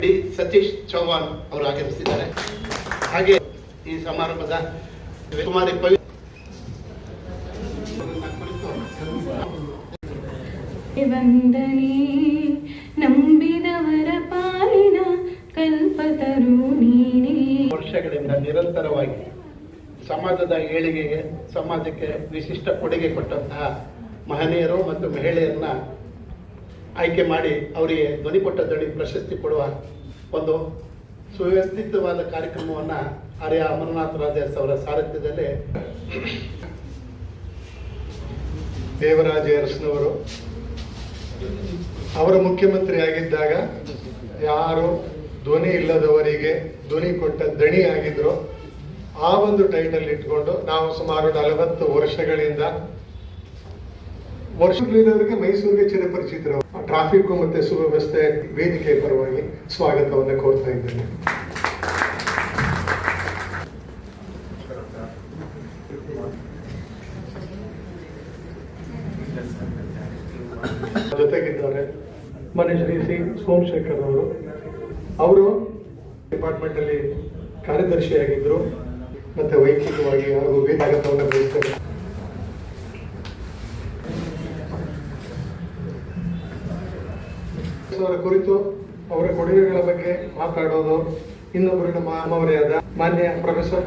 D Satish Chauhan ಅವರು ಆಗಮಿಸಿದ್ದಾರೆ. ಹಾಗೆ ಈ ಸಮಾರಂಭದ ಸುಮಾರು ವಂದನೆ ನಂಬಿದವರ ಪಾಲಿನ ಕಲ್ಪತರು ನೀನೇ. ವರ್ಷಗಳಿಂದ ನಿರಂತರವಾಗಿ ಸಮಾಜದ ಏಳಿಗೆಗೆ, ಸಮಾಜಕ್ಕೆ ವಿಶಿಷ್ಟ ಕೊಡುಗೆ ಕೊಟ್ಟಂತಹ ಮಹನೀಯರು ಮತ್ತು ಮಹಿಳೆಯರನ್ನ ಆಯ್ಕೆ ಮಾಡಿ ಅವರಿಗೆ ಧ್ವನಿಪಟ್ಟ ದಣಿ ಪ್ರಶಸ್ತಿ ಕೊಡುವ ಒಂದು ಸುವ್ಯವಸ್ಥಿತವಾದ ಕಾರ್ಯಕ್ರಮವನ್ನು ಆರ್ಯ ಅಮರನಾಥ ರಾಜರ್ಸ್ ಅವರ ಸಾರಥ್ಯದಲ್ಲಿ ದೇವರಾಜ ಅರಸನವರು ಅವರ ಮುಖ್ಯಮಂತ್ರಿ ಆಗಿದ್ದಾಗ ಯಾರು ಧ್ವನಿ ಇಲ್ಲದವರಿಗೆ ಧ್ವನಿ ಕೊಟ್ಟ ದಣಿ ಆಗಿದ್ರು, ಆ ಒಂದು ಟೈಟಲ್ ಇಟ್ಕೊಂಡು ನಾವು ಸುಮಾರು 40 ವರ್ಷಗಳಿಂದ ವರ್ಷಗಳವರೆಗೆ ಮೈಸೂರಿಗೆ ಚಿರಪರಿಚಿತರು. ಟ್ರಾಫಿಕ್ ಮತ್ತೆ ಸುವ್ಯವಸ್ಥೆ ವೇದಿಕೆ ಪರವಾಗಿ ಸ್ವಾಗತವನ್ನು ಕೋರ್ತಾ ಇದ್ದೇನೆ. ಜೊತೆಗಿದ್ದಾರೆ ಮನೆ ಶ್ರೀ ಸೋಮಶೇಖರ್ ಅವರು ಡಿಪಾರ್ಟ್ಮೆಂಟ್ ಅಲ್ಲಿ ಕಾರ್ಯದರ್ಶಿಯಾಗಿದ್ರು ಮತ್ತೆ ವೈಯಕ್ತಿಕವಾಗಿ ಹಾಗೂ ವೇದಾಗತವನ್ನು ಬಯಸ್ತಾರೆ. ಅವರ ಕುರಿತು ಅವರ ಕೊಡುಗೆಗಳ ಬಗ್ಗೆ ಮಾತಾಡೋದು ಇನ್ನೊಬ್ಬರು ನಮ್ಮ ಅಮ್ಮವರೇ ಆದ ಮಾನ್ಯ ಪ್ರೊಫೆಸರ್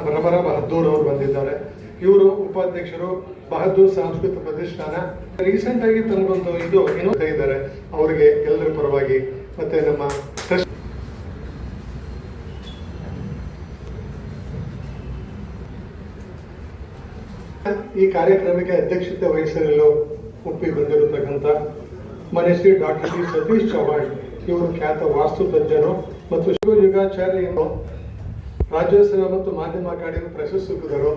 ಭ್ರಮರ ಬಹದ್ದೂರ್ ಅವರು ಬಂದಿದ್ದಾರೆ. ಇವರು ಉಪಾಧ್ಯಕ್ಷರು ಬಹದ್ದೂರ್ ಸಾಂಸ್ಕೃತಿಕ ಪ್ರತಿಷ್ಠಾನ. ರೀಸೆಂಟ್ ಆಗಿ ತಮಗೊಂದು ಇದು ಏನೋ ಇದ್ದಾರೆ. ಅವರಿಗೆ ಎಲ್ಲರ ಪರವಾಗಿ ಮತ್ತೆ ನಮ್ಮ ಈ ಕಾರ್ಯಕ್ರಮಕ್ಕೆ ಅಧ್ಯಕ್ಷತೆ ವಹಿಸಲು ಒಪ್ಪಿ ಬಂದಿರತಕ್ಕಂಥ ಮನೆ ಶ್ರೀ ಡಾಕ್ಟರ್ ಡಿ ಸತೀಶ್ ಚೌಹಾಣ್ ಇವರು ಖ್ಯಾತ ವಾಸ್ತು ತಜ್ಞರು ಮತ್ತು ಶಿವಯುಗಾಚಾರ್ಯ ರಾಜ್ಯೋತ್ಸವ ಮತ್ತು ಮಾಧ್ಯಮ ಅಕಾಡೆಮಿ ಪ್ರಶಸ್ತಿಗಳು.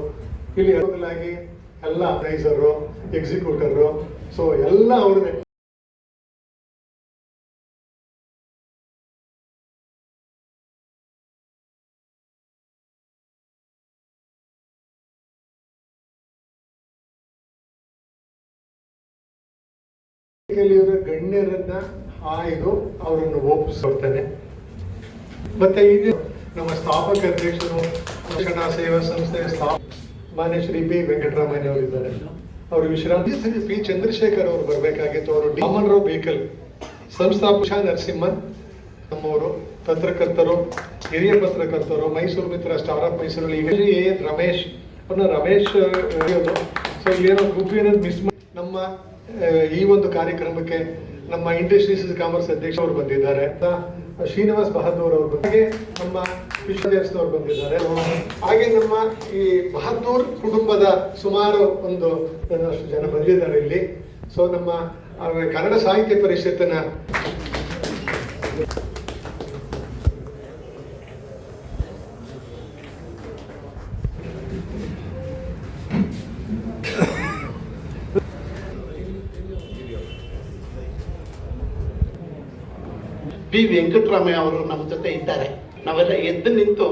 ಇಲ್ಲಿ ಬದಲಾಗಿ ಎಲ್ಲ ಅಡ್ವೈಸರು, ಎಕ್ಸಿಕ್ಯೂಟರು, ಸೊ ಎಲ್ಲ ಅವ್ರನ್ನೇ. ಗಣ್ಯರನ್ನ ಆಯ್ದು ಅವರನ್ನು ಒಪ್ಪಿಸ್ಕೊಡ್ತಾನೆ. ಮತ್ತೆ ಈಗ ನಮ್ಮ ಸ್ಥಾಪಕ ಅಧ್ಯಕ್ಷರು ಶಿಕ್ಷಣ ಸೇವಾ ಸಂಸ್ಥೆ ಮಾನ್ಯ ಶ್ರೀ ಬಿ ವೆಂಕಟರಾಮಯ್ಯ ಅವರಿದ್ದಾರೆ. ಅವರು ವಿಶ್ರಾಂತಿ ಪಿ ಚಂದ್ರಶೇಖರ್ ಅವರು ಬರಬೇಕಾಗಿತ್ತು. ಅವರು ರಾಮನ್ರಾವ್ ಬೇಕಲ್ ಸಂಸ್ಥಾಪಕ ನರಸಿಂಹನ್ ನಮ್ಮವರು ಪತ್ರಕರ್ತರು, ಹಿರಿಯ ಪತ್ರಕರ್ತರು, ಮೈಸೂರು ಮಿತ್ರ ಸ್ಟಾರ್ ಆಫ್ ಮೈಸೂರಲ್ಲಿ ಈಗ ರಮೇಶ್ ಸೊ ಏನೋ ಗುಬ್ಬಿ ಅನ್ನೋದು ಮಿಸ್ ಮಾಡಿ ನಮ್ಮ ಈ ಒಂದು ಕಾರ್ಯಕ್ರಮಕ್ಕೆ ನಮ್ಮ ಇಂಡಸ್ಟ್ರೀಸ್ ಕಾಮರ್ಸ್ ಅಧ್ಯಕ್ಷ ಅವರು ಬಂದಿದ್ದಾರೆ. ಶ್ರೀನಿವಾಸ್ ಬಹದ್ದೂರ್ ಅವರು, ಹಾಗೆ ನಮ್ಮ ವಿಶ್ವದೇವ್ನವರು ಬಂದಿದ್ದಾರೆ. ಹಾಗೆ ನಮ್ಮ ಈ ಬಹದ್ದೂರ್ ಕುಟುಂಬದ ಸುಮಾರು ಒಂದು ಜನ ಬಂದಿದ್ದಾರೆ ಇಲ್ಲಿ. ಸೊ ನಮ್ಮ ಕನ್ನಡ ಸಾಹಿತ್ಯ ಪರಿಷತ್ತಿನ ಬಿ ವೆಂಕಟರಾಮಯ್ಯ ಅವರು ನಮ್ಮ ಜೊತೆ ಇದ್ದಾರೆ. ನಾವೆಲ್ಲ ಎದ್ದು ನಿಂತು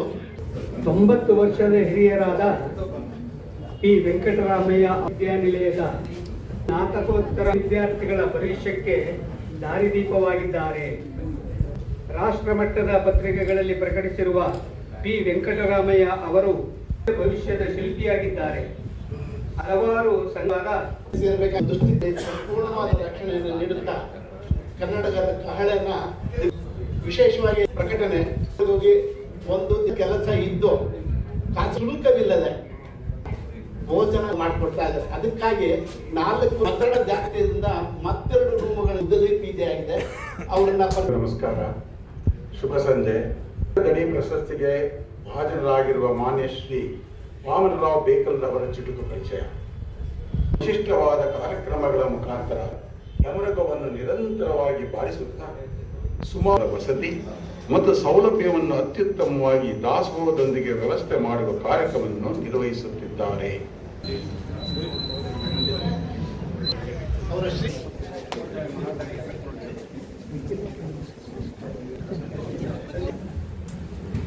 90 ವರ್ಷದ ಹಿರಿಯರಾದ ಪಿ ವೆಂಕಟರಾಮಯ್ಯ ವಿದ್ಯಾನಿಲಯದ ಸ್ನಾತಕೋತ್ತರ ವಿದ್ಯಾರ್ಥಿಗಳ ಭವಿಷ್ಯಕ್ಕೆ ದಾರಿದೀಪವಾಗಿದ್ದಾರೆ. ರಾಷ್ಟ್ರ ಮಟ್ಟದ ಪತ್ರಿಕೆಗಳಲ್ಲಿ ಪ್ರಕಟಿಸಿರುವ ಪಿ ವೆಂಕಟರಾಮಯ್ಯ ಅವರು ಭವಿಷ್ಯದ ಶಿಲ್ಪಿಯಾಗಿದ್ದಾರೆ. ಹಲವಾರು ಸಂಘದ ಸಂಪೂರ್ಣವಾದ ರಕ್ಷಣೆಯನ್ನು ನೀಡುತ್ತಾ ಕನ್ನಡದ ಕಹಳೆಯನ್ನ ವಿಶೇಷವಾಗಿ ಪ್ರಕಟಣೆ ಹೋಗಿ ಒಂದು ಕೆಲಸ ಇದ್ದು ಶುಲ್ಕವಿಲ್ಲದೆ ಭೋಜನ ಮಾಡಿಕೊಡ್ತಾ ಇದ್ದಾರೆ. ಅದಕ್ಕಾಗಿ 4 ಕಟ್ಟಡ ಜಾಗದಿಂದ ಮತ್ತೆರಡು ರೂಮುಗಳ ಉದ್ದದೀಪಿ ಆಗಿದೆ. ಅವರನ್ನ ನಮಸ್ಕಾರ, ಶುಭ ಸಂಜೆ. ದಣಿ ಪ್ರಶಸ್ತಿಗೆ ಭಾಜನರಾಗಿರುವ ಮಾನ್ಯ ಶ್ರೀ ವಾಮನರಾವ್ ಬೇಕಲ್ ಅವರ ಚುಟುಕು ಪರಿಚಯ. ವಿಶಿಷ್ಟವಾದ ಕಾರ್ಯಕ್ರಮಗಳ ಮುಖಾಂತರ ಯಮರಕವನ್ನು ನಿರಂತರವಾಗಿ ಬಾರಿಸುತ್ತಾ ಸುಮಾರು ವಸತಿ ಮತ್ತು ಸೌಲಭ್ಯವನ್ನು ಅತ್ಯುತ್ತಮವಾಗಿ ದಾಸೋಹದೊಂದಿಗೆ ವ್ಯವಸ್ಥೆ ಮಾಡುವ ಕಾರ್ಯಕ್ರಮವನ್ನು ನಿರ್ವಹಿಸುತ್ತಿದ್ದಾರೆ.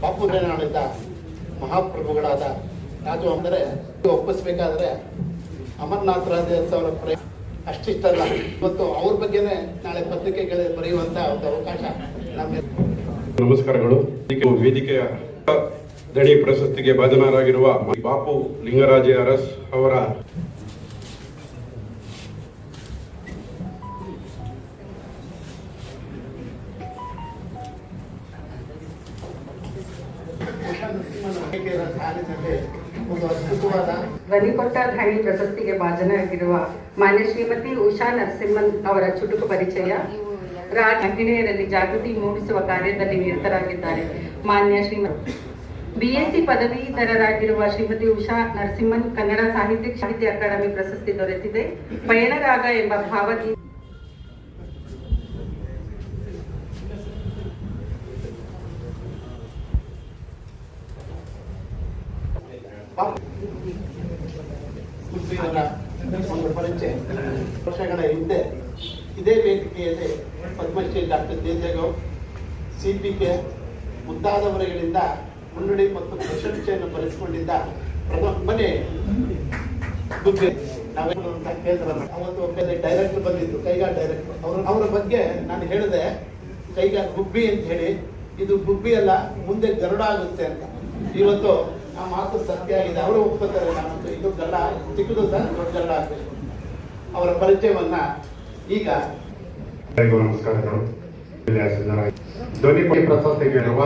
ಬಾಪು ನಾಡಿದ ಮಹಾಪ್ರಭುಗಳಾದ ರಾಜು ಅಂದರೆ ಒಪ್ಪಿಸ್ಬೇಕಾದ್ರೆ ಅಮರನಾಥ ರಾಜರ್ಸ್ ಅವರ ಅಷ್ಟಿಷ್ಟಲ್ಲ. ಇವತ್ತು ಅವ್ರ ಬಗ್ಗೆನೇ ನಾಳೆ ಪತ್ರಿಕೆಗಳಲ್ಲಿ ಬರೆಯುವಂತ ಒಂದು ಅವಕಾಶ ನಮಗೆ ನಮಸ್ಕಾರಗಳು. ವೇದಿಕೆಯ ದಣಿ ಪ್ರಶಸ್ತಿಗೆ ಭಾಜನರಾಗಿರುವ ಬಾಪು ಲಿಂಗರಾಜ ಅರಸ್ ಅವರ ಒಂದು ಅದ್ಭುತವಾದ ಧ್ವನಿಕೊಟ್ಟ ಧಣಿ ಪ್ರಶಸ್ತಿಗೆ ಭಾಜನರಾಗಿರುವ ಮಾನ್ಯ ಶ್ರೀಮತಿ ಉಷಾ ನರಸಿಂಹನ್ ಅವರ ಚುಟುಕು ಪರಿಚಯ. ಮಹಿಳೆಯರಲ್ಲಿ ಜಾಗೃತಿ ಮೂಡಿಸುವ ಕಾರ್ಯದಲ್ಲಿ ನಿರತರಾಗಿದ್ದಾರೆ. ಮಾನ್ಯ ಶ್ರೀಮತಿ BSc ಪದವೀಧರರಾಗಿರುವ ಶ್ರೀಮತಿ ಉಷಾ ನರಸಿಂಹನ್ ಕನ್ನಡ ಸಾಹಿತ್ಯ ಅಕಾಡೆಮಿ ಪ್ರಶಸ್ತಿ ದೊರೆತಿದೆ. ಪಯಣರಾಗ ಎಂಬ ಭಾವಗೀತೆ ಗುಬ್ಬಿಯವರ ಒಂದು ಪರಿಚಯ. ವರ್ಷಗಳ ಹಿಂದೆ ಇದೇ ವೇದಿಕೆಯಲ್ಲಿ ಪದ್ಮಶ್ರೀ ಡಾಕ್ಟರ್ ದೇಜಗೌಡ್, CPK ಮುಂತಾದವರುಗಳಿಂದ ಮುನ್ನುಡಿ ಮತ್ತು ಪ್ರಶಂಸೆಯನ್ನು ಬರೆಸಿಕೊಂಡಿದ್ದ ಮನೆ ಗುಬ್ಬಿ. ನಾವೇನು ಅಂತ ಕೇಳಿದ್ರಲ್ಲ, ಅವತ್ತು ಒಬ್ಬ ಡೈರೆಕ್ಟರ್ ಬಂದಿದ್ರು, ಕೈಗಾರ ಡೈರೆಕ್ಟರ್. ಅವರ ಬಗ್ಗೆ ನಾನು ಹೇಳಿದೆ, ಕೈಗಾರ ಗುಬ್ಬಿ ಅಂತ ಹೇಳಿ, ಇದು ಗುಬ್ಬಿ ಅಲ್ಲ, ಮುಂದೆ ಗರುಡ ಆಗುತ್ತೆ ಅಂತ. ಇವತ್ತು ಆ ಮಾತು ಸತ್ಯ ಆಗಿದೆ. ಅವರು ಒಪ್ಕೋತಾರೆ, ನಾನಂತೂ ಇದು ಗಲ್ಲ ಚಿಕ್ಕದು ಸಹ ದೊಡ್ಡ ಗಲ್ಲ ಆಗಬೇಕು. ಅವರ ಪರಿಚಯವನ್ನ ಈಗ ನಮಸ್ಕಾರಗಳು. ಧ್ವನಿ ಪ್ರಶಸ್ತಿಗೆ ಇರುವ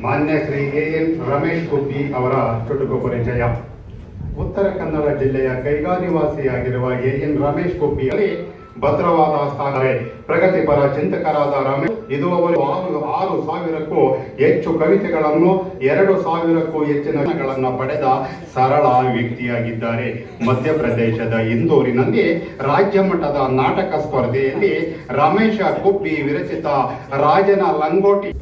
ಮಾನ್ಯ ಶ್ರೀ AN ರಮೇಶ್ ಗುಬ್ಬಿ ಅವರ ಚುಟುಕು ಪರಿಚಯ. ಉತ್ತರ ಕನ್ನಡ ಜಿಲ್ಲೆಯ ಕೈಗಾ ನಿವಾಸಿಯಾಗಿರುವ AN ರಮೇಶ್ ಗುಬ್ಬಿ ಭದ್ರವಾದ ಸ್ಥಾನ ಪ್ರಗತಿಪರ ಚಿಂತಕರಾದ ರಮೇಶ್ ಇದುವರೆಗೂ 6,000ಕ್ಕೂ ಹೆಚ್ಚು ಕವಿತೆಗಳನ್ನು 2,000ಕ್ಕೂ ಹೆಚ್ಚಿನ ಪಡೆದ ಸರಳ ವ್ಯಕ್ತಿಯಾಗಿದ್ದಾರೆ. ಮಧ್ಯಪ್ರದೇಶದ ಇಂದೋರಿನಲ್ಲಿ ರಾಜ್ಯ ಮಟ್ಟದ ನಾಟಕ ಸ್ಪರ್ಧೆಯಲ್ಲಿ ರಮೇಶ ಗುಬ್ಬಿ ವಿರಚಿತ ರಾಜನ ಲಂಗೋಟಿ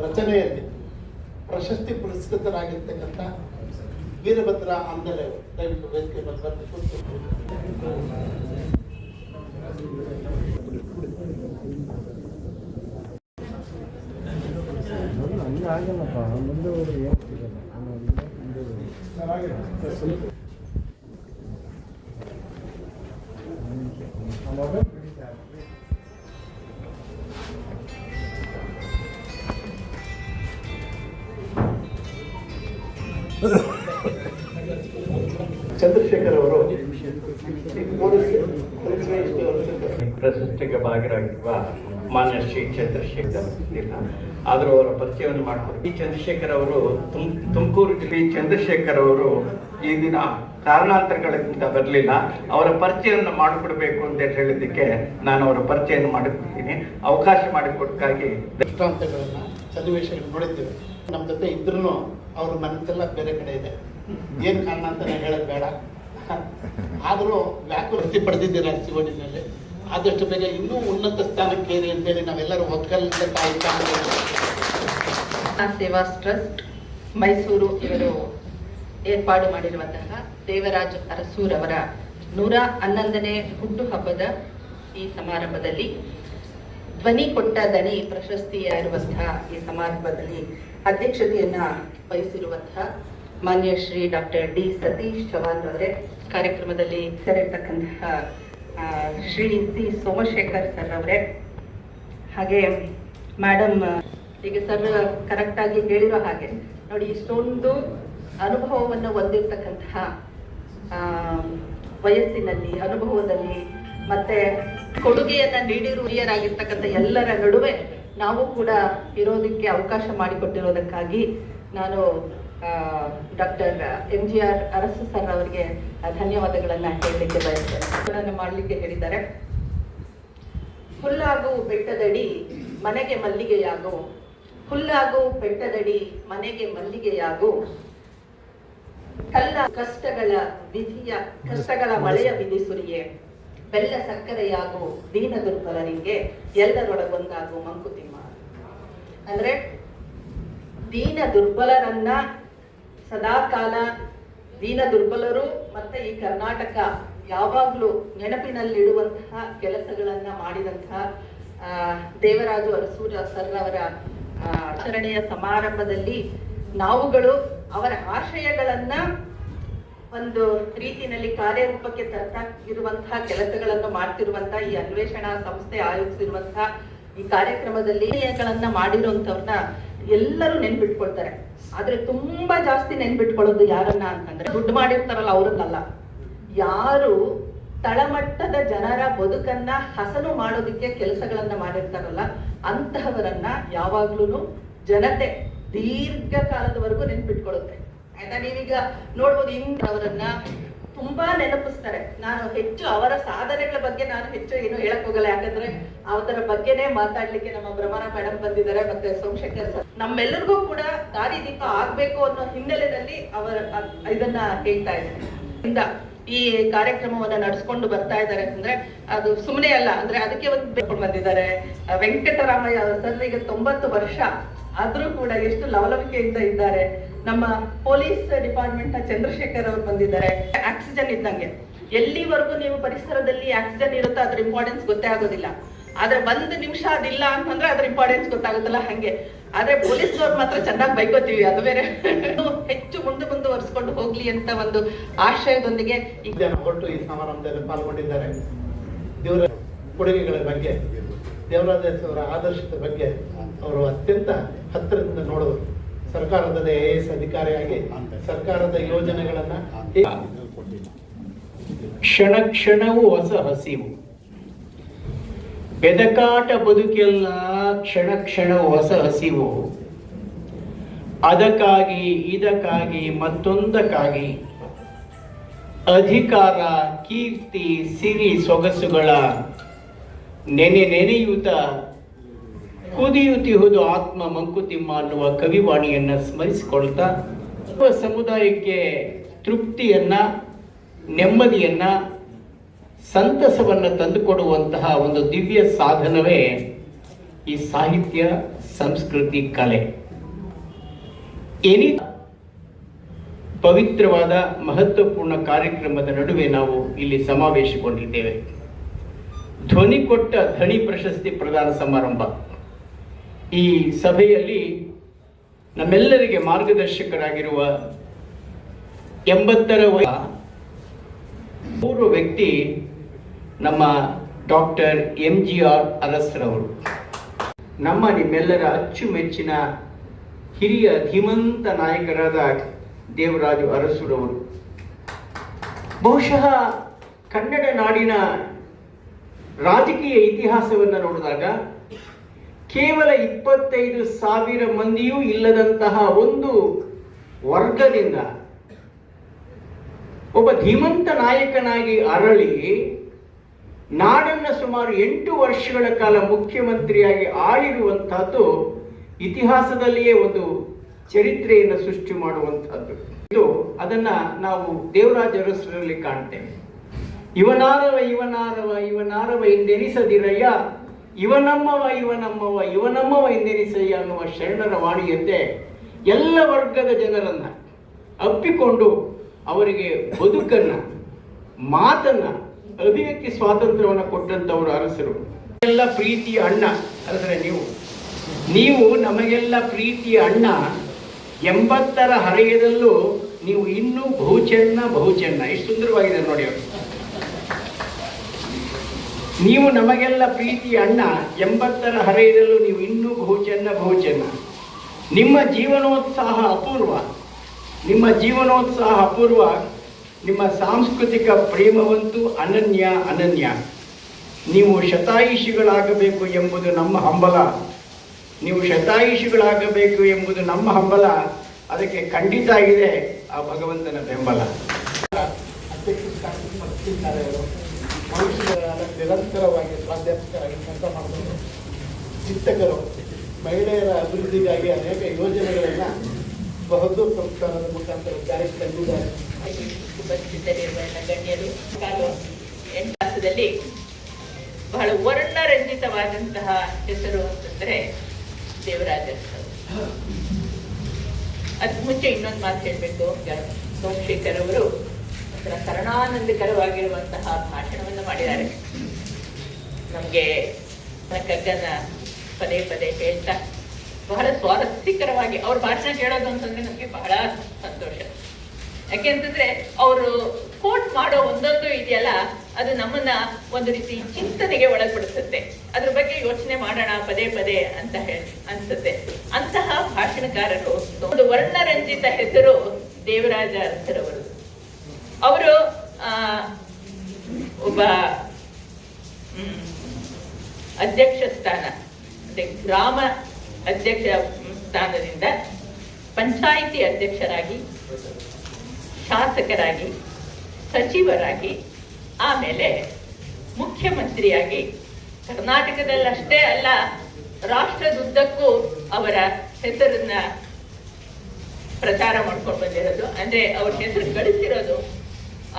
ರಚನೆಯಲ್ಲಿ ಪ್ರಶಸ್ತಿ ಪುರಸ್ಕೃತರಾಗಿರ್ತಕ್ಕಂಥ ವೀರಭದ್ರ ಆಂದಲೆ ದಯವಿಟ್ಟು ವೇದಿಕೆ ಚಂದ್ರಶೇಖರ್ ಅವರು ಪ್ರಶಸ್ತಿಗೆ ಭಾಗರಾಗಿರುವ ಮಾನ್ಯ ಶ್ರೀ ಚಂದ್ರಶೇಖರ್ ಇಲ್ಲ, ಆದರೂ ಅವರ ಪರಿಚಯವನ್ನು ಮಾಡಿಕೊಡಿ. ಈ ಚಂದ್ರಶೇಖರ್ ಅವರು ತುಮಕೂರು ಜಿಲ್ಲೆ. ಚಂದ್ರಶೇಖರ್ ಅವರು ಈ ದಿನ ಕಾರಣಾಂತರಗಳಿಂದ ಬರಲಿಲ್ಲ. ಅವರ ಪರಿಚಯವನ್ನು ಮಾಡಿಕೊಡ್ಬೇಕು ಅಂತ ಹೇಳಿದ್ದಕ್ಕೆ ನಾನು ಅವರ ಪರಿಚಯವನ್ನು ಮಾಡಿಕೊಡ್ತೀನಿ. ಅವಕಾಶ ಮಾಡಿಕೊಡಕ್ಕಾಗಿ ದೃಷ್ಟಾಂತಗಳನ್ನ ಸನ್ನಿವೇಶಗಳನ್ನ ನೋಡಿದ್ದೇವೆ. ನಮ್ಮ ಜೊತೆ ಇದ್ರೂ ಅವ್ರ ಮನಸ್ಸೆಲ್ಲ ಬೇರೆ ಕಡೆ ಇದೆ. ಏನು ಕಾರಣ ಅಂತಾನೆ ಹೇಳೋದು ಬೇಡ. ಆದರೂ ವ್ಯಾಕುಲತೆ ಪಡೆದಿದ್ದೀರಾ ಸಿವೋಡಿನಲ್ಲಿ. ಆದಷ್ಟು ಬೇಗ ಇನ್ನೂ ಉನ್ನತ ಸ್ಥಾನಕ್ಕೆ ಏರಿ ಅಂತೇಳಿ ನಾವೆಲ್ಲರೂ ಒಕ್ಕಲಿಂದ ಸೇವಾ ಟ್ರಸ್ಟ್ ಮೈಸೂರು ಇವರು ಏರ್ಪಾಡು ಮಾಡಿರುವಂತಹ ದೇವರಾಜ್ ಅರಸೂರ್ ಅವರ 111ನೇ ಹುಟ್ಟುಹಬ್ಬದ ಈ ಸಮಾರಂಭದಲ್ಲಿ ಧ್ವನಿ ಕೊಟ್ಟ ದಣಿ ಪ್ರಶಸ್ತಿಯ ಇರುವಂತಹ ಈ ಸಮಾರಂಭದಲ್ಲಿ ಅಧ್ಯಕ್ಷತೆಯನ್ನ ವಹಿಸಿರುವಂತಹ ಮಾನ್ಯ ಶ್ರೀ ಡಾಕ್ಟರ್ D ಸತೀಶ್ ಚವಾಣ್ ಅವರೇ, ಕಾರ್ಯಕ್ರಮದಲ್ಲಿ ಸೇರಿರ್ತಕ್ಕಂತಹ ಶ್ರೀ C ಸೋಮಶೇಖರ್ ಸರ್ ಅವರೇ, ಹಾಗೆ ಮೇಡಮ್ ಈಗ ಸರ್ ಕರೆಕ್ಟ್ ಆಗಿ ಹೇಳಿರೋ ಹಾಗೆ ನೋಡಿ, ಇಷ್ಟೊಂದು ಅನುಭವವನ್ನು ಹೊಂದಿರತಕ್ಕಂತಹ ವಯಸ್ಸಿನಲ್ಲಿ, ಅನುಭವದಲ್ಲಿ ಮತ್ತೆ ಕೊಡುಗೆಯನ್ನ ನೀಡಿರುವ ಹಿರಿಯರಾಗಿರ್ತಕ್ಕಂಥ ಎಲ್ಲರ ನಡುವೆ ನಾವು ಕೂಡ ಇರೋದಕ್ಕೆ ಅವಕಾಶ ಮಾಡಿಕೊಟ್ಟಿರೋದಕ್ಕಾಗಿ ನಾನು ಡಾಕ್ಟರ್ MGR ಅರಸು ಸರ್ ಅವರಿಗೆ ಧನ್ಯವಾದಗಳನ್ನ ಹೇಳಲಿಕ್ಕೆ ಬಯಸ್ತೇನೆ. ಮಾಡಲಿಕ್ಕೆ ಹೇಳಿದ್ದಾರೆ. ಹುಲ್ಲಾಗು ಬೆಟ್ಟದಡಿ ಮನೆಗೆ ಮಲ್ಲಿಗೆಯಾಗು, ಹುಲ್ಲಾಗು ಬೆಟ್ಟದಡಿ ಮನೆಗೆ ಮಲ್ಲಿಗೆಯಾಗು, ಕಲ್ಲ ಕಷ್ಟಗಳ ವಿಧಿಯ ಕಷ್ಟಗಳ ಮಳೆಯ ವಿಧಿ ಸುರಿಯೇ, ಬೆಲ್ಲ ಸಕ್ಕರೆಯಾಗು ದೀನ ದುರ್ಬಲರಿಗೆ, ಎಲ್ಲರೊಳಗೊಂದಾಗು ಮಂಕುತಿಮ್ಮ. ಅಂದ್ರೆ ದೀನ ದುರ್ಬಲರನ್ನ ಸದಾಕಾಲ ದೀನ ದುರ್ಬಲರು ಮತ್ತೆ ಈ ಕರ್ನಾಟಕ ಯಾವಾಗಲೂ ನೆನಪಿನಲ್ಲಿಡುವಂತಹ ಕೆಲಸಗಳನ್ನ ಮಾಡಿದಂತಹ ದೇವರಾಜು ಅರಸೂರ ಸರ್ ಅವರ ಆಚರಣೆಯ ಸಮಾರಂಭದಲ್ಲಿ ನಾವುಗಳು ಅವರ ಆಶಯಗಳನ್ನ ಒಂದು ರೀತಿಯಲ್ಲಿ ಕಾರ್ಯರೂಪಕ್ಕೆ ತರ್ತಾ ಇರುವಂತಹ ಕೆಲಸಗಳನ್ನು ಮಾಡ್ತಿರುವಂತಹ ಈ ಅನ್ವೇಷಣಾ ಸಂಸ್ಥೆ ಆಯೋಜಿಸಿರುವಂತಹ ಈ ಕಾರ್ಯಕ್ರಮದಲ್ಲಿ ಮಾಡಿರುವಂತವ್ರನ್ನ ಎಲ್ಲರೂ ನೆನ್ಪಿಟ್ಕೊಳ್ತಾರೆ. ಆದ್ರೆ ತುಂಬಾ ಜಾಸ್ತಿ ನೆನ್ಪಿಟ್ಕೊಳ್ಳೋದು ಯಾರನ್ನ ಅಂತಂದ್ರೆ ದುಡ್ಡು ಮಾಡಿರ್ತಾರಲ್ಲ ಅವ್ರನ್ನಲ್ಲ, ಯಾರು ತಳಮಟ್ಟದ ಜನರ ಬದುಕನ್ನ ಹಸನು ಮಾಡೋದಕ್ಕೆ ಕೆಲಸಗಳನ್ನ ಮಾಡಿರ್ತಾರಲ್ಲ ಅಂತಹವರನ್ನ ಯಾವಾಗ್ಲೂ ಜನತೆ ದೀರ್ಘಕಾಲದವರೆಗೂ ನೆನ್ಪಿಟ್ಕೊಳ್ಳುತ್ತೆ. ಆಯ್ತಾ? ನೀವೀಗ ನೋಡ್ಬೋದು ಅವರನ್ನ ತುಂಬಾ ನೆನಪಿಸ್ತಾರೆ. ನಾನು ಹೆಚ್ಚು ಅವರ ಸಾಧನೆಗಳ ಬಗ್ಗೆ ನಾನು ಹೆಚ್ಚು ಏನು ಹೇಳಕ್ ಹೋಗಲ್ಲ, ಯಾಕಂದ್ರೆ ಅವರ ಬಗ್ಗೆನೇ ಮಾತಾಡ್ಲಿಕ್ಕೆ ನಮ್ಮ ಭ್ರಮರ ಮೇಡಮ್ ಬಂದಿದ್ದಾರೆ, ಮತ್ತೆ ಸೋಮಶೇಖರ್ ಸರ್. ನಮ್ಮೆಲ್ಲರಿಗೂ ಕೂಡ ದಾರಿದೀಪ ಆಗ್ಬೇಕು ಅನ್ನೋ ಹಿನ್ನೆಲೆಯಲ್ಲಿ ಅವರ ಇದನ್ನ ಹೇಳ್ತಾ ಇದ್ದಾರೆ. ಈ ಕಾರ್ಯಕ್ರಮವನ್ನ ನಡೆಸ್ಕೊಂಡು ಬರ್ತಾ ಇದ್ದಾರೆ ಅಂದ್ರೆ ಅದು ಸುಮ್ಮನೆ ಅಲ್ಲ, ಅಂದ್ರೆ ಅದಕ್ಕೆ ಒಂದು ಬೇಕೊಂಡು ಬಂದಿದ್ದಾರೆ. ವೆಂಕಟರಾಮಯ್ಯ ಸರ್ರಿಗೆ 90 ವರ್ಷ ಆದ್ರೂ ಕೂಡ ಎಷ್ಟು ಲವಲವಿಕೆಯಿಂದ ಇದ್ದಾರೆ. ನಮ್ಮ ಪೊಲೀಸ್ ಡಿಪಾರ್ಟ್ಮೆಂಟ್ ಚಂದ್ರಶೇಖರ್ ಅವರು ಬಂದಿದ್ದಾರೆ. ಆಕ್ಸಿಜನ್ ಇದ್ದಂಗೆ, ಎಲ್ಲಿವರೆಗೂ ನೀವು ಪರಿಸರದಲ್ಲಿ ಆಕ್ಸಿಜನ್ ಇರುತ್ತೋ ಅದ್ರ ಇಂಪಾರ್ಟೆನ್ಸ್ ಗೊತ್ತೇ ಆಗೋದಿಲ್ಲ. ಆದ್ರೆ 1 ನಿಮಿಷ ಅದಿಲ್ಲ ಅಂತಂದ್ರೆ ಅದ್ರ ಇಂಪಾರ್ಟೆನ್ಸ್ ಗೊತ್ತಾಗುತ್ತಲ್ಲ, ಹಂಗೆ. ಆದ್ರೆ ಪೊಲೀಸ್ನವ್ರು ಮಾತ್ರ ಚೆನ್ನಾಗಿ ಬೈಕೋತೀವಿ, ಅದು ಬೇರೆ. ಹೆಚ್ಚು ಮುಂದುವರಿಸ್ಕೊಂಡು ಹೋಗ್ಲಿ ಅಂತ ಒಂದು ಆಶಯದೊಂದಿಗೆ ಹೊರಟು ಈ ಸಮಾರಂಭದಲ್ಲಿ ಪಾಲ್ಗೊಂಡಿದ್ದಾರೆ. ದೇವರ ಕೊಡುಗೆಗಳ ಬಗ್ಗೆ, ದೇವರಾಜ ಅವರ ಆದರ್ಶದ ಬಗ್ಗೆ ಅವರು ಅತ್ಯಂತ ಹತ್ತಿರದಿಂದ ನೋಡೋದು. ಸರ್ಕಾರದ AS ಅಧಿಕಾರಿಯಾಗಿ ಸರ್ಕಾರದ ಯೋಜನೆಗಳನ್ನ ಕ್ಷಣ ಕ್ಷಣವೂ ಹೊಸ ಹಸಿವು, ಬೆದಕಾಟ ಬದುಕೆಲ್ಲ ಕ್ಷಣ ಕ್ಷಣವೂ ಹೊಸ ಹಸಿವು. ಅದಕ್ಕಾಗಿ ಇದಕ್ಕಾಗಿ ಮತ್ತೊಂದಕ್ಕಾಗಿ ಅಧಿಕಾರ, ಕೀರ್ತಿ, ಸಿರಿ, ಸೊಗಸುಗಳ ನೆನೆಯುತ್ತ ಕುದಿಯುತ್ತಿಹುದು ಆತ್ಮ ಮಂಕುತಿಮ್ಮ ಅನ್ನುವ ಕವಿವಾಣಿಯನ್ನ ಸ್ಮರಿಸಿಕೊಳ್ತಾ ಸಮುದಾಯಕ್ಕೆ ತೃಪ್ತಿಯನ್ನ, ನೆಮ್ಮದಿಯನ್ನ, ಸಂತಸವನ್ನ ತಂದುಕೊಡುವಂತಹ ಒಂದು ದಿವ್ಯ ಸಾಧನವೇ ಈ ಸಾಹಿತ್ಯ, ಸಂಸ್ಕೃತಿ, ಕಲೆ. ಪವಿತ್ರವಾದ ಮಹತ್ವಪೂರ್ಣ ಕಾರ್ಯಕ್ರಮದ ನಡುವೆ ನಾವು ಇಲ್ಲಿ ಸಮಾವೇಶಗೊಂಡಿದ್ದೇವೆ. ಧ್ವನಿ ಕೊಟ್ಟ ಧಣಿ ಪ್ರಶಸ್ತಿ ಪ್ರದಾನ ಸಮಾರಂಭ. ಈ ಸಭೆಯಲ್ಲಿ ನಮ್ಮೆಲ್ಲರಿಗೆ ಮಾರ್ಗದರ್ಶಕರಾಗಿರುವ 80ರ ಪೂರ್ವ ವ್ಯಕ್ತಿ ನಮ್ಮ ಡಾಕ್ಟರ್ MGR ಅರಸ್ರವರು, ನಮ್ಮ ನಿಮ್ಮೆಲ್ಲರ ಅಚ್ಚುಮೆಚ್ಚಿನ ಹಿರಿಯ ಧೀಮಂತ ನಾಯಕರಾದ ದೇವರಾಜು ಅರಸುರವರು. ಬಹುಶಃ ಕನ್ನಡ ನಾಡಿನ ರಾಜಕೀಯ ಇತಿಹಾಸವನ್ನು ನೋಡಿದಾಗ ಕೇವಲ 25,000 ಮಂದಿಯೂ ಇಲ್ಲದಂತಹ ಒಂದು ವರ್ಗದಿಂದ ಒಬ್ಬ ಧೀಮಂತ ನಾಯಕನಾಗಿ ಅರಳಿ ನಾಡನ್ನು ಸುಮಾರು 8 ವರ್ಷಗಳ ಕಾಲ ಮುಖ್ಯಮಂತ್ರಿಯಾಗಿ ಆಳಿರುವಂತಹದ್ದು ಇತಿಹಾಸದಲ್ಲಿಯೇ ಒಂದು ಚರಿತ್ರೆಯನ್ನು ಸೃಷ್ಟಿ ಮಾಡುವಂತಹದ್ದು. ಇದು ಅದನ್ನ ನಾವು ದೇವರಾಜ ಅರಸರಲ್ಲಿ ಕಾಣ್ತೇವೆ. ಇವನಾರವ ಇವನಾರವ ಇವನಾರವ ಎಂದೆನಿಸದಿರಯ್ಯ, ಇವನಮ್ಮವ ಇವನಮ್ಮವ ಇವನಮ್ಮವ ಎಂದೆನಿಸಯ್ಯ ಅನ್ನುವ ಶರಣರ ವಾಣಿಯಂತೆ ಎಲ್ಲ ವರ್ಗದ ಜನರನ್ನ ಅಪ್ಪಿಕೊಂಡು ಅವರಿಗೆ ಬದುಕನ್ನ, ಮಾತನ್ನ, ಅಭಿವ್ಯಕ್ತಿ ಸ್ವಾತಂತ್ರ್ಯವನ್ನು ಕೊಟ್ಟಂತವರು ಅರಸರು. ಎಲ್ಲ ಪ್ರೀತಿಯ ಅಣ್ಣ ಅರಸರೇ, ನೀವು ನಮಗೆಲ್ಲ ಪ್ರೀತಿಯ ಅಣ್ಣ. 80ರ ಹರೆಯದಲ್ಲೂ ನೀವು ಇನ್ನೂ ಬಹುಚೆನ್ನ ಎಷ್ಟು ಸುಂದರವಾಗಿದೆ ನೋಡಿ ಅವರು. ನೀವು ನಮಗೆಲ್ಲ ಪ್ರೀತಿಯ ಅಣ್ಣ, 80ರ ಹರೆಯದಲ್ಲೂ ನೀವು ಇನ್ನೂ ಬಹುಚೆನ್ನ. ನಿಮ್ಮ ಜೀವನೋತ್ಸಾಹ ಅಪೂರ್ವ, ನಿಮ್ಮ ಸಾಂಸ್ಕೃತಿಕ ಪ್ರೇಮವಂತೂ ಅನನ್ಯ. ನೀವು ಶತಾಯುಷಿಗಳಾಗಬೇಕು ಎಂಬುದು ನಮ್ಮ ಹಂಬಲ. ಅದಕ್ಕೆ ಖಂಡಿತ ಇದೆ ಆ ಭಗವಂತನ ಬೆಂಬಲ. ನಿರಂತರವಾಗಿ ಪ್ರಾಧ್ಯಾಪಕರಾಗಿ ಕೆಲಸ ಮಾಡಬಹುದು. ಚಿಂತಕರು ಮಹಿಳೆಯರ ಅಭಿವೃದ್ಧಿಗಾಗಿ ಅನೇಕ ಯೋಜನೆಗಳನ್ನ ಬಹದ್ದೂರ್ ಸಂಸ್ಥಾನದ ಮುಖಾಂತರ ಜಾರಿಗೆ ತಂದಿದ್ದಾರೆ. ಗಣ್ಯರು ಎಂಟಾಸದಲ್ಲಿ ಬಹಳ ವರ್ಣರಂಜಿತವಾದಂತಹ ಹೆಸರು ಅಂತಂದ್ರೆ ದೇವರಾಜ. ಅದ್ ಮುಂಚೆ ಇನ್ನೊಂದು ಮಾತು ಹೇಳಬೇಕು. ಸೋಮಶೇಖರ್ ಅವರು ಒಂಥರ ಕರುಣಾನಂದಕರವಾಗಿರುವಂತಹ ಭಾಷಣವನ್ನು ಮಾಡಿದ್ದಾರೆ. ನಮಗೆ ಕಗ್ಗನ ಪದೇ ಹೇಳ್ತಾ ಬಹಳ ಸ್ವಾರಸ್ಯಕರವಾಗಿ ಅವ್ರ ಭಾಷಣ ಕೇಳೋದು ಅಂತಂದ್ರೆ ನಮಗೆ ಬಹಳ ಸಂತೋಷ. ಯಾಕೆಂತಂದ್ರೆ ಅವರು ಕೋಟ್ ಮಾಡೋ ಒಂದೊಂದು ಇದೆಯಲ್ಲ, ಅದು ನಮ್ಮನ್ನ ಒಂದು ರೀತಿ ಚಿಂತನೆಗೆ ಒಳಪಡಿಸುತ್ತೆ. ಅದ್ರ ಬಗ್ಗೆ ಯೋಚನೆ ಮಾಡೋಣ ಪದೇ ಪದೇ ಅಂತ ಹೇಳಿ ಅನ್ಸುತ್ತೆ. ಅಂತಹ ಭಾಷಣಕಾರರು, ಒಂದು ವರ್ಣರಂಜಿತ ಹೆಸರು ದೇವರಾಜ ಅರಸರವರು. ಅವರು ಒಬ್ಬ ಅಧ್ಯಕ್ಷ ಸ್ಥಾನ, ಗ್ರಾಮ ಅಧ್ಯಕ್ಷ ಸ್ಥಾನದಿಂದ ಪಂಚಾಯಿತಿ ಅಧ್ಯಕ್ಷರಾಗಿ, ಶಾಸಕರಾಗಿ, ಸಚಿವರಾಗಿ, ಆಮೇಲೆ ಮುಖ್ಯಮಂತ್ರಿಯಾಗಿ ಕರ್ನಾಟಕದಲ್ಲಷ್ಟೇ ಅಲ್ಲ ರಾಷ್ಟ್ರದುದ್ದಕ್ಕೂ ಅವರ ಹೆಸರನ್ನ ಪ್ರಚಾರ ಮಾಡ್ಕೊಂಡು ಬಂದಿರೋದು. ಅಂದ್ರೆ ಅವ್ರ ಹೆಸರು ಗಳಿಸಿರೋದು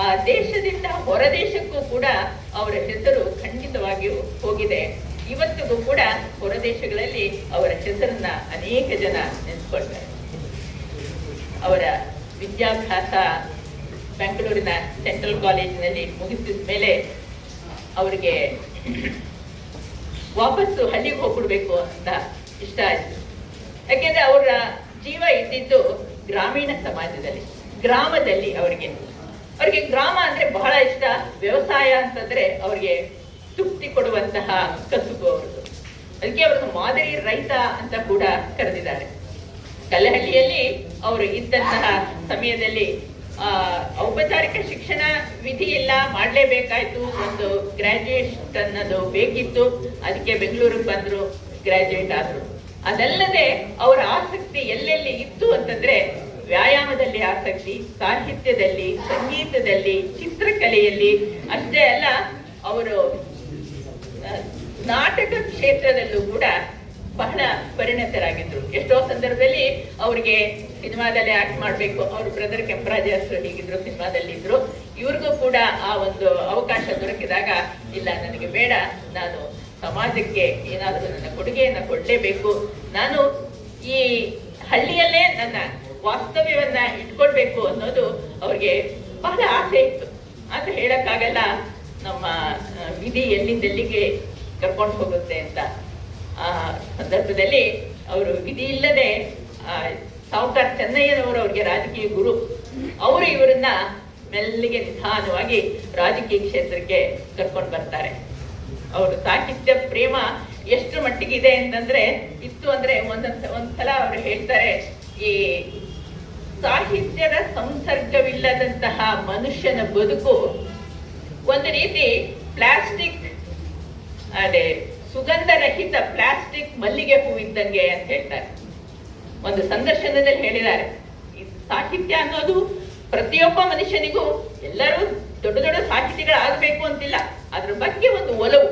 ಆ ದೇಶದಿಂದ ಹೊರ ದೇಶಕ್ಕೂ ಕೂಡ ಅವರ ಹೆಸರು ಖಂಡಿತವಾಗಿಯೂ ಹೋಗಿದೆ. ಇವತ್ತಿಗೂ ಕೂಡ ಹೊರ ದೇಶಗಳಲ್ಲಿ ಅವರ ಹೆಸರನ್ನ ಅನೇಕ ಜನ ನೆನೆಸ್ಕೊಳ್ತಾರೆ. ಅವರ ವಿದ್ಯಾಭ್ಯಾಸ ಬೆಂಗಳೂರಿನ ಸೆಂಟ್ರಲ್ ಕಾಲೇಜಿನಲ್ಲಿ ಮುಗಿಸಿದ ಮೇಲೆ ಅವರಿಗೆ ವಾಪಸ್ಸು ಹಳ್ಳಿಗೆ ಹೋಗ್ಬಿಡ್ಬೇಕು ಅಂತ ಇಷ್ಟ ಆಯ್ತು. ಯಾಕೆಂದ್ರೆ ಅವರ ಜೀವ ಇದ್ದಿದ್ದು ಗ್ರಾಮೀಣ ಸಮಾಜದಲ್ಲಿ, ಗ್ರಾಮದಲ್ಲಿ. ಅವರಿಗೆ ಗ್ರಾಮ ಅಂದ್ರೆ ಬಹಳ ಇಷ್ಟ. ವ್ಯವಸಾಯ ಅಂತಂದ್ರೆ ಅವ್ರಿಗೆ ತೃಪ್ತಿ ಕೊಡುವಂತಹ ಕಸುಬು ಅವರದು. ಅದಕ್ಕೆ ಅವರನ್ನು ಮಾದರಿ ರೈತ ಅಂತ ಕೂಡ ಕರೆದಿದ್ದಾರೆ. ಕಲ್ಲಹಳ್ಳಿಯಲ್ಲಿ ಅವರು ಇದ್ದಂತಹ ಸಮಯದಲ್ಲಿ ಔಪಚಾರಿಕ ಶಿಕ್ಷಣ ವಿಧಿ ಇಲ್ಲ, ಮಾಡಲೇಬೇಕಾಯ್ತು. ಒಂದು ಗ್ರಾಜುಯೇಟ್ ಅನ್ನೋದು ಬೇಕಿತ್ತು. ಅದಕ್ಕೆ ಬೆಂಗಳೂರಿಗೆ ಬಂದ್ರು, ಗ್ರಾಜುಯೇಟ್ ಆದ್ರು. ಅದಲ್ಲದೆ ಅವರ ಆಸಕ್ತಿ ಎಲ್ಲೆಲ್ಲಿ ಇತ್ತು ಅಂತಂದ್ರೆ ವ್ಯಾಯಾಮದಲ್ಲಿ ಆಸಕ್ತಿ, ಸಾಹಿತ್ಯದಲ್ಲಿ, ಸಂಗೀತದಲ್ಲಿ, ಚಿತ್ರಕಲೆಯಲ್ಲಿ. ಅಷ್ಟೇ ಅಲ್ಲ, ಅವರು ನಾಟಕ ಕ್ಷೇತ್ರದಲ್ಲೂ ಕೂಡ ಬಹಳ ಪರಿಣತರಾಗಿದ್ರು. ಎಷ್ಟೋ ಸಂದರ್ಭದಲ್ಲಿ ಅವ್ರಿಗೆ ಸಿನಿಮಾದಲ್ಲಿ ಆಕ್ಟ್ ಮಾಡ್ಬೇಕು, ಅವ್ರ ಬ್ರದರ್ ಕೆಂಪರಾಜರು ಹೀಗಿದ್ರು, ಸಿನಿಮಾದಲ್ಲಿ ಇದ್ರು. ಇವ್ರಿಗೂ ಕೂಡ ಆ ಒಂದು ಅವಕಾಶ ದೊರಕಿದಾಗ, ಇಲ್ಲ ನನಗೆ ಬೇಡ, ನಾನು ಸಮಾಜಕ್ಕೆ ಏನಾದರೂ ನನ್ನ ಕೊಡುಗೆಯನ್ನ ಕೊಡ್ಲೇಬೇಕು, ನಾನು ಈ ಹಳ್ಳಿಯಲ್ಲೇ ನನ್ನ ವಾಸ್ತವ್ಯವನ್ನ ಇಟ್ಕೊಳ್ಬೇಕು ಅನ್ನೋದು ಅವ್ರಿಗೆ ಬಹಳ ಆಸೆ ಇತ್ತು. ಅಂತ ಹೇಳಕ್ಕಾಗಲ್ಲ, ನಮ್ಮ ವಿಧಿ ಎಲ್ಲಿಂದೆಲ್ಲಿಗೆ ಕರ್ಕೊಂಡು ಹೋಗುತ್ತೆ ಅಂತ. ಆ ಸಂದರ್ಭದಲ್ಲಿ ಅವರು ವಿಧಿ ಇಲ್ಲದೆ ಸಾವುಕಾರ ಚೆನ್ನಯ್ಯನವರು ಅವ್ರಿಗೆ ರಾಜಕೀಯ ಗುರು, ಅವರು ಇವರನ್ನ ಮೆಲ್ಲಿಗೆ ನಿಧಾನವಾಗಿ ರಾಜಕೀಯ ಕ್ಷೇತ್ರಕ್ಕೆ ಕರ್ಕೊಂಡು ಬರ್ತಾರೆ. ಅವರು ಸಾಹಿತ್ಯ ಪ್ರೇಮ ಎಷ್ಟು ಮಟ್ಟಿಗಿದೆ ಅಂತಂದ್ರೆ ಇತ್ತು ಅಂದ್ರೆ ಒಂದ್ಸಲ ಅವರು ಹೇಳ್ತಾರೆ, ಈ ಸಾಹಿತ್ಯದ ಸಂಸರ್ಗವಿಲ್ಲದಂತಹ ಮನುಷ್ಯನ ಬದುಕು ಒಂದು ರೀತಿ ಪ್ಲಾಸ್ಟಿಕ್, ಅದೇ ಸುಗಂಧರಹಿತ ಪ್ಲಾಸ್ಟಿಕ್ ಮಲ್ಲಿಗೆ ಹೂ ಇದ್ದಂಗೆ ಅಂತ ಹೇಳ್ತಾರೆ. ಒಂದು ಸಂದರ್ಶನದಲ್ಲಿ ಹೇಳಿದ್ದಾರೆ, ಈ ಸಾಹಿತ್ಯ ಅನ್ನೋದು ಪ್ರತಿಯೊಬ್ಬ ಮನುಷ್ಯನಿಗೂ, ಎಲ್ಲರೂ ದೊಡ್ಡ ದೊಡ್ಡ ಸಾಹಿತಿಗಳಾಗಬೇಕು ಅಂತಿಲ್ಲ, ಅದ್ರ ಬಗ್ಗೆ ಒಂದು ಒಲವು,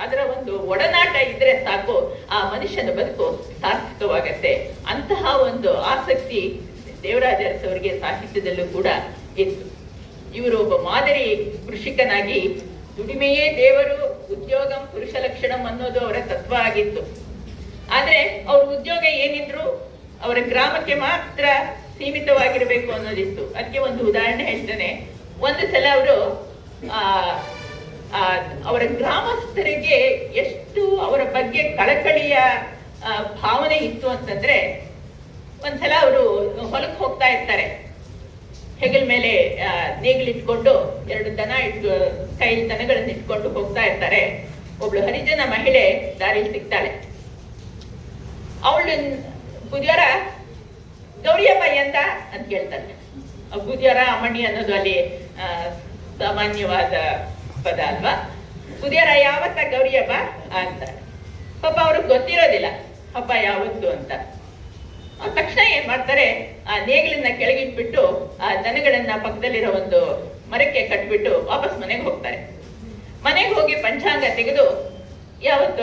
ಅದರ ಒಂದು ಒಡನಾಟ ಇದ್ರೆ ಸಾಕು, ಆ ಮನುಷ್ಯನ ಬದುಕು ಸಾರ್ಥಕವಾಗತ್ತೆ. ಅಂತಹ ಒಂದು ಆಸಕ್ತಿ ದೇವರಾಜ ಅರಸು ಅವರಿಗೆ ಸಾಹಿತ್ಯದಲ್ಲೂ ಕೂಡ ಇತ್ತು. ಇವರು ಒಬ್ಬ ಮಾದರಿ ಕೃಷಿಕನಾಗಿ ದುಡಿಮೆಯೇ ದೇವರು, ಉದ್ಯೋಗಂ ಪುರುಷ ಲಕ್ಷಣಂ ಅನ್ನೋದು ಅವರ ತತ್ವ ಆಗಿತ್ತು. ಆದ್ರೆ ಅವ್ರ ಉದ್ಯೋಗ ಏನಿದ್ರು ಅವರ ಗ್ರಾಮಕ್ಕೆ ಮಾತ್ರ ಸೀಮಿತವಾಗಿರಬೇಕು ಅನ್ನೋದಿತ್ತು. ಅದಕ್ಕೆ ಒಂದು ಉದಾಹರಣೆ ಹೇಳ್ತೇನೆ. ಒಂದು ಸಲ ಅವರು ಅವರ ಗ್ರಾಮಸ್ಥರಿಗೆ ಎಷ್ಟು ಅವರ ಬಗ್ಗೆ ಕಳಕಳಿಯ ಭಾವನೆ ಇತ್ತು ಅಂತಂದ್ರೆ, ಒಂದ್ಸಲ ಅವರು ಹೊಲಕ್ಕೆ ಹೋಗ್ತಾ ಇರ್ತಾರೆ, ಹೆಗಲ ಮೇಲೆ ನೇಗಿಲಿಟ್ಕೊಂಡು, ಎರಡು ದನ ಕೈಲಿ ದನಗಳನ್ನ ಇಟ್ಕೊಂಡು ಹೋಗ್ತಾ ಇರ್ತಾರೆ. ಒಬ್ಳು ಹರಿಜನ ಮಹಿಳೆ ದಾರಿಲಿ ಸಿಗ್ತಾಳೆ. ಅವಳು ಬುದ್ಯಾರ ಗೌರಿಯಮ್ಮ ಎಂದ ಅಂತ ಕೇಳ್ತಾಳೆ. ಬುದ್ಯಾರ ಅಮ್ಮಣ್ಣಿ ಅನ್ನೋದು ಅಲ್ಲಿ ಸಾಮಾನ್ಯವಾದ ಪದ ಅಲ್ವಾ. ಬುದ್ಯಾರ ಯಾವತ್ತ ಗೌರಿಯಮ್ಮ ಅಂತ. ಪಾಪ ಅವ್ರಿಗೆ ಗೊತ್ತಿರೋದಿಲ್ಲ ಹಬ್ಬ ಯಾವತ್ತು ಅಂತ. ತಕ್ಷಣ ಏನ್ ಮಾಡ್ತಾರೆ, ಆ ನೇಗಿಲನ್ನ ಕೆಳಗಿಟ್ಬಿಟ್ಟು ಆ ದನಗಳನ್ನ ಪಕ್ಕದಲ್ಲಿರೋ ಒಂದು ಮರಕ್ಕೆ ಕಟ್ಬಿಟ್ಟು ವಾಪಸ್ ಮನೆಗೆ ಹೋಗ್ತಾರೆ. ಮನೆಗೆ ಹೋಗಿ ಪಂಚಾಂಗ ತೆಗೆದು ಯಾವತ್ತು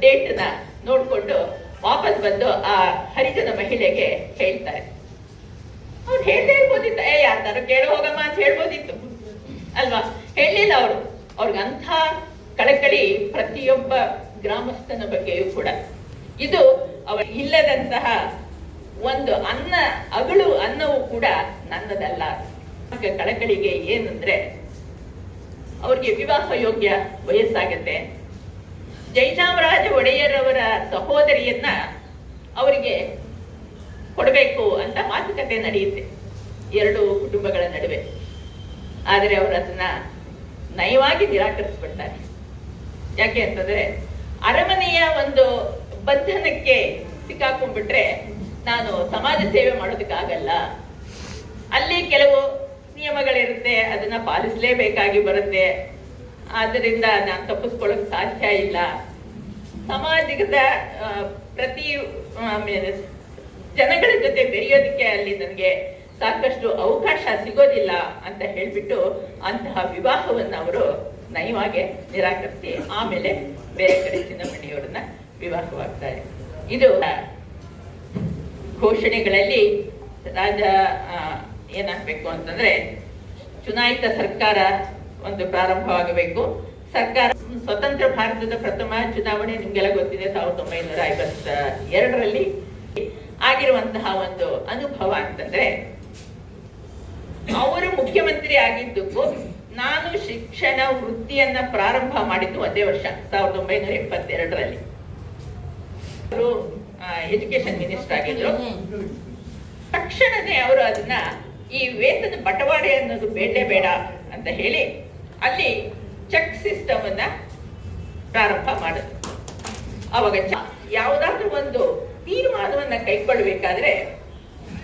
ಡೇಟ್ ನ ನೋಡ್ಕೊಂಡು ವಾಪಸ್ ಬಂದು ಆ ಹರಿಜನ ಮಹಿಳೆಗೆ ಹೇಳ್ತಾರೆ. ಅವ್ರು ಹೇಳ್ತಾ ಇರ್ಬೋದಿತ್ತ, ಯಾರ್ದಾರು ಕೇಳಿ ಹೋಗಮ್ಮ ಅಂತ ಹೇಳ್ಬೋದಿತ್ತು ಅಲ್ವಾ. ಹೇಳಲಿಲ್ಲ ಅವರು. ಅವ್ರಿಗಂಥ ಕಳಕಳಿ ಪ್ರತಿಯೊಬ್ಬ ಗ್ರಾಮಸ್ಥನ ಬಗ್ಗೆಯೂ ಕೂಡ. ಇದು ಅವರ ಇಲ್ಲದಂತಹ ಒಂದು ಅನ್ನವೂ ಕೂಡ ನನ್ನದಲ್ಲ. ಕಳಕಳಿಗೆ ಏನಂದ್ರೆ, ಅವ್ರಿಗೆ ವಿವಾಹ ಯೋಗ್ಯ ವಯಸ್ಸಾಗತ್ತೆ. ಜಯಚಾಮರಾಜ ಒಡೆಯರವರ ಸಹೋದರಿಯನ್ನ ಅವರಿಗೆ ಕೊಡಬೇಕು ಅಂತ ಮಾತುಕತೆ ನಡೆಯುತ್ತೆ. ಎರಡು ಕುಟುಂಬಗಳ ನಡುವೆ. ಆದರೆ ಅವರು ಅದನ್ನ ನಯವಾಗಿ ನಿರಾಕರಿಸ್ಬಿಡ್ತಾರೆ. ಯಾಕೆ ಅಂತಂದ್ರೆ ಅರಮನೆಯ ಒಂದು ಬಂಧನಕ್ಕೆ ಸಿಕ್ಕಾಕೊಂಡ್ಬಿಟ್ರೆ ನಾನು ಸಮಾಜ ಸೇವೆ ಮಾಡೋದಕ್ಕಾಗಲ್ಲ. ಅಲ್ಲಿ ಕೆಲವು ನಿಯಮಗಳಿರುತ್ತೆ, ಅದನ್ನ ಪಾಲಿಸಲೇಬೇಕಾಗಿ ಬರುತ್ತೆ. ಆದ್ದರಿಂದ ನಾನು ತಪ್ಪಿಸ್ಕೊಳ್ಳೋಕೆ ಸಾಧ್ಯ ಇಲ್ಲ. ಸಮಾಜದ ಪ್ರತಿ ಜನಗಳ ಜೊತೆ ಬೆರೆಯೋದಕ್ಕೆ ಅಲ್ಲಿ ನನಗೆ ಸಾಕಷ್ಟು ಅವಕಾಶ ಸಿಗೋದಿಲ್ಲ ಅಂತ ಹೇಳ್ಬಿಟ್ಟು ಅಂತಹ ವಿವಾಹವನ್ನು ಅವರು ನಯವಾಗಿ ನಿರಾಕರಿಸಿ ಆಮೇಲೆ ಬೇರೆ ಕಡೆ ಚಿನ್ನಮಣಿಯವರನ್ನ ವಿವಾಹವಾಗ್ತಾರೆ. ಇದು ಘೋಷಣೆಗಳಲ್ಲಿ ರಾಜ ಏನಾಗಬೇಕು ಅಂತಂದ್ರೆ ಚುನಾಯಿತ ಸರ್ಕಾರ ಒಂದು ಪ್ರಾರಂಭವಾಗಬೇಕು. ಸರ್ಕಾರ ಸ್ವತಂತ್ರ ಭಾರತದ ಪ್ರಥಮ ಚುನಾವಣೆ ನಿಮ್ಗೆಲ್ಲ ಗೊತ್ತಿದೆ, 1952ರಲ್ಲಿ ಆಗಿರುವಂತಹ ಒಂದು ಅನುಭವ ಅಂತಂದ್ರೆ, ಅವರು ಮುಖ್ಯಮಂತ್ರಿ ಆಗಿದ್ದಕ್ಕೂ ನಾನು ಶಿಕ್ಷಣ ವೃತ್ತಿಯನ್ನ ಪ್ರಾರಂಭ ಮಾಡಿದ್ದು ಒಂದೇ ವರ್ಷ, 1972ರಲ್ಲಿ. ಅವರು ಎಜುಕೇಶನ್ ಮಿನಿಸ್ಟರ್ ಆಗಿದ್ರು. ತಕ್ಷಣನೇ ಅವರು ಅದನ್ನ ಈ ವೇತನ ಬಟವಾಡೆ ಅನ್ನೋದು ಬೇಡ ಅಂತ ಹೇಳಿ ಅಲ್ಲಿ ಚೆಕ್ ಸಿಸ್ಟಮ್ ಅನ್ನ ಪ್ರಾರಂಭ ಮಾಡಿದ್ರು. ಅವಾಗ ಯಾವುದಾದ್ರೂ ಒಂದು ತೀರ್ಮಾನವನ್ನ ಕೈಗೊಳ್ಳಬೇಕಾದ್ರೆ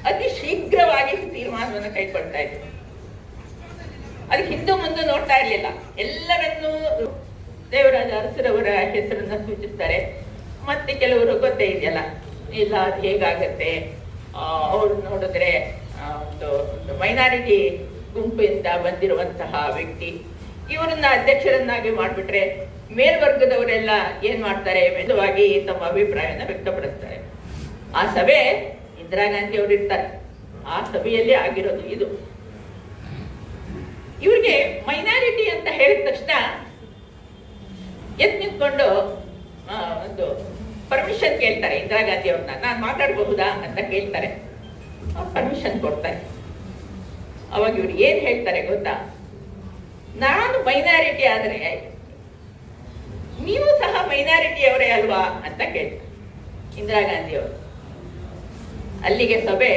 ಅತಿ ಶೀಘ್ರವಾಗಿ ತೀರ್ಮಾನವನ್ನ ಕೈಗೊಳ್ತಾ ಇದ್ರು. ಅದಕ್ಕೆ ಹಿಂದೆ ಮುಂದೆ ನೋಡ್ತಾ ಇರ್ಲಿಲ್ಲ. ಎಲ್ಲರನ್ನೂ ದೇವರಾಜ ಅರಸರವರ ಹೆಸರನ್ನ ಸೂಚಿಸ್ತಾರೆ. ಮತ್ತೆ ಕೆಲವರು ಗೊತ್ತೇ ಇದೆಯಲ್ಲ, ಇಲ್ಲ ಅದು ಹೇಗಾಗತ್ತೆ, ಅವ್ರು ನೋಡಿದ್ರೆ ಒಂದು ಮೈನಾರಿಟಿ ಗುಂಪಿಂದ ಬಂದಿರುವಂತಹ ವ್ಯಕ್ತಿ, ಇವರನ್ನ ಅಧ್ಯಕ್ಷರನ್ನಾಗಿ ಮಾಡ್ಬಿಟ್ರೆ ಮೇಲ್ವರ್ಗದವರೆಲ್ಲ ಏನ್ ಮಾಡ್ತಾರೆ, ಮೆದುವಾಗಿ ತಮ್ಮ ಅಭಿಪ್ರಾಯನ ವ್ಯಕ್ತಪಡಿಸ್ತಾರೆ. ಆ ಸಭೆ ಇಂದಿರಾ ಗಾಂಧಿ ಅವರು ಇರ್ತಾರೆ, ಆ ಸಭೆಯಲ್ಲಿ ಆಗಿರೋದು ಇದು. ಇವ್ರಿಗೆ ಮೈನಾರಿಟಿ ಅಂತ ಹೇಳಿದ ತಕ್ಷಣ ಎದ್ದು ನಿಂತ್ಕೊಂಡು ಒಂದು ಪರ್ಮಿಷನ್ ಕೇಳ್ತಾರೆ ಇಂದಿರಾ ಗಾಂಧಿ ಅವ್ರನ್ನ. ನಾನು ಮಾತಾಡಬಹುದಾ ಅಂತ ಕೇಳ್ತಾರೆ, ಪರ್ಮಿಷನ್ ಕೊಡ್ತಾರೆ. ಅವಾಗ ಇವ್ರು ಏನ್ ಹೇಳ್ತಾರೆ ಗೊತ್ತಾ, ನಾನು ಮೈನಾರಿಟಿ ಆದ್ರೆ ನೀವು ಸಹ ಮೈನಾರಿಟಿ ಅವರೇ ಅಲ್ವಾ ಅಂತ ಕೇಳ್ತಾರೆ ಇಂದಿರಾ ಗಾಂಧಿ ಅವರು. ಅಲ್ಲಿಗೆ ಸಭೆ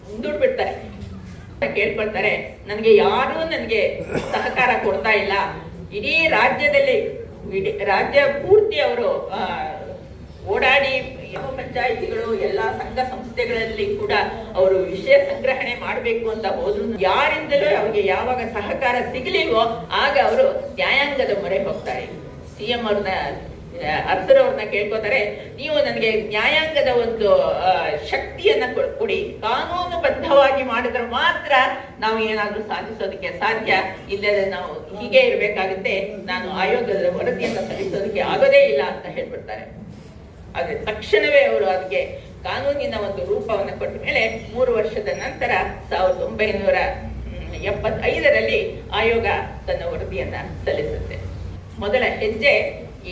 ಮುಂದೂಡ್ಬಿಡ್ತಾರೆ. ಕೇಳ್ಕೊಳ್ತಾರೆ, ನನಗೆ ಯಾರೂ ನನಗೆ ಸಹಕಾರ ಕೊಡ್ತಾ ಇಲ್ಲ. ಇಡೀ ರಾಜ್ಯದಲ್ಲಿ ರಾಜ್ಯ ಪೂರ್ತಿ ಅವರು ಓಡಾಡಿ ಪಂಚಾಯಿತಿಗಳು ಎಲ್ಲ ಸಂಘ ಸಂಸ್ಥೆಗಳಲ್ಲಿ ಕೂಡ ಅವರು ವಿಷಯ ಸಂಗ್ರಹಣೆ ಮಾಡಬೇಕು ಅಂತ ಹೋದ್ರು. ಯಾರಿಂದಲೂ ಅವ್ರಿಗೆ ಯಾವಾಗ ಸಹಕಾರ ಸಿಗಲಿಲ್ವೋ ಆಗ ಅವರು ನ್ಯಾಯಾಂಗದ ಮೊರೆ ಹೋಗ್ತಾರೆ. ಸಿಎಂ ಅವ್ರನ್ನ ಅರಸರವ್ರನ್ನ ಕೇಳ್ಕೊತಾರೆ, ನೀವು ನನಗೆ ನ್ಯಾಯಾಂಗದ ಒಂದು ಶಕ್ತಿಯನ್ನ ಕೊಡಿ, ಕಾನೂನುಬದ್ಧವಾಗಿ ಮಾಡಿದ್ರೆ ಮಾತ್ರ ನಾವು ಏನಾದ್ರೂ ಸಾಧಿಸೋದಕ್ಕೆ ಸಾಧ್ಯ, ಇಲ್ಲದೆ ನಾವು ಹೀಗೆ ಇರ್ಬೇಕಾಗುತ್ತೆ, ನಾನು ಆಯೋಗದ ವರದಿಯನ್ನ ಸಲ್ಲಿಸೋದಕ್ಕೆ ಆಗೋದೇ ಇಲ್ಲ ಅಂತ ಹೇಳ್ಬಿಡ್ತಾರೆ. ಆದ್ರೆ ತಕ್ಷಣವೇ ಅವರು ಅದಕ್ಕೆ ಕಾನೂನಿನ ಒಂದು ರೂಪವನ್ನು ಕೊಟ್ಟ ಮೇಲೆ 3 ವರ್ಷದ ನಂತರ 1975ರಲ್ಲಿ ಆಯೋಗ ತನ್ನ ವರದಿಯನ್ನ ಸಲ್ಲಿಸುತ್ತೆ. ಮೊದಲ ಹೆಜ್ಜೆ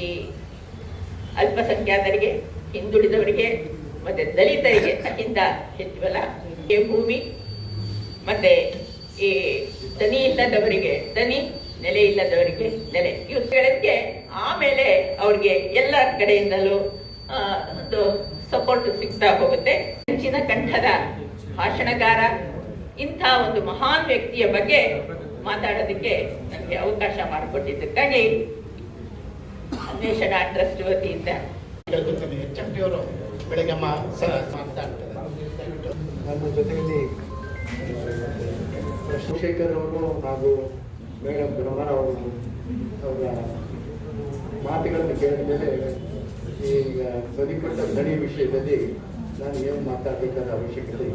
ಈ ಅಲ್ಪಸಂಖ್ಯಾತರಿಗೆ, ಹಿಂದುಳಿದವರಿಗೆ ಮತ್ತೆ ದಲಿತರಿಗೆ ಅಹಿಂದ ಹೆಚ್ಚುವಲ್ಲ ಭೂಮಿ, ಮತ್ತೆ ಈ ದನಿ ಇಲ್ಲದವರಿಗೆ ದನಿ, ನೆಲೆ ಇಲ್ಲದವರಿಗೆ ನೆಲೆ, ಇವುಗಳಿಗೆ ಆಮೇಲೆ ಅವ್ರಿಗೆ ಎಲ್ಲ ಕಡೆಯಿಂದಲೂ ಒಂದು ಸಪೋರ್ಟ್ ಸಿಗ್ತಾ ಹೋಗುತ್ತೆ. ಹೆಚ್ಚಿನ ಕಂಠದ ಭಾಷಣಕಾರ, ಇಂಥ ಒಂದು ಮಹಾನ್ ವ್ಯಕ್ತಿಯ ಬಗ್ಗೆ ಮಾತಾಡೋದಕ್ಕೆ ನನಗೆ ಅವಕಾಶ ಮಾಡಿಕೊಟ್ಟಿದ್ದಕ್ಕಾಗಿ ಅನ್ವೇಷಣಾ ಟ್ರಸ್ಟ್ ವತಿಯಿಂದ HMT ಅವರು ಬೆಳಗ್ಗೆ ಮಾತಾಡ್ತಾರೆ. ನನ್ನ ಜೊತೆಯಲ್ಲಿ ಶೇಖರ್ ಅವರು ಹಾಗೂ ಮೇಡಮ್ ಬ್ರಹ್ಮರ ಅವರು ಅವರ ಮಾತುಗಳನ್ನು ಕೇಳಿದ ಮೇಲೆ ಈಗ ಬದಿಪಟ್ಟ ದಣಿ ವಿಷಯದಲ್ಲಿ ನಾನು ಏನು ಮಾತಾಡಬೇಕಾದ ಅವಶ್ಯಕತೆ